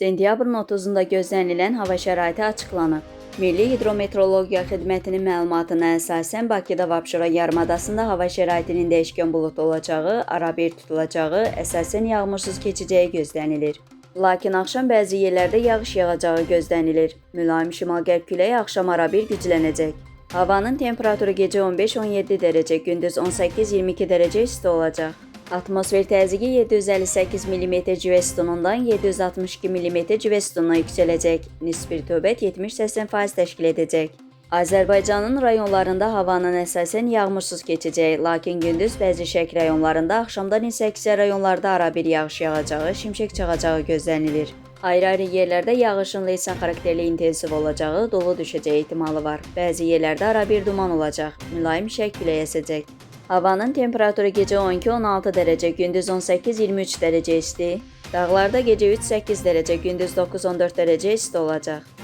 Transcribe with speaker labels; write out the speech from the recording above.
Speaker 1: Sentyabrın 30-da gözlənilən hava şəraiti açıqlanıb. Milli Hidrometeorologiya Xidmətinin məlumatına əsasən Bakıda və Abşeron yarımadasında hava şəraitinin dəyişkən buludlu olacağı, arabir tutulacağı, əsasən yağmursuz keçəcəyi gözlənilir. Lakin axşam bəzi yerlərdə yağış yağacağı gözlənilir. Mülayim şimal-qərb küləyi axşam arabir güclənəcək. Havanın temperaturu gecə 15-17 dərəcə, gündüz 18-22 dərəcə isti olacaq. Atmosfer təzyiqi 758 mm civə sütunundan 762 mm civə sütununa yüksələcək. Nisbi rütubət 70-80% təşkil edəcək. Azərbaycanın rayonlarında havanın əsasən yağmursuz keçəcəyi, lakin gündüz bəzi şərq rayonlarında, axşamdan isə əksər rayonlarda arabir yağış yağacağı, şimşək çaxacağı gözlənilir. Ayrı-ayrı yerlərdə yağışın leysan xarakterli intensiv olacağı, dolu düşəcəyi ehtimalı var. Bəzi yerlərdə arabir duman olacaq, mülayim şərq küləyi əsəcək. Havanın temperaturu gecə 12-16 dərəcə, gündüz 18-23 dərəcə isti. Dağlarda gecə 3-8 dərəcə, gündüz 9-14 dərəcə isti olacaq.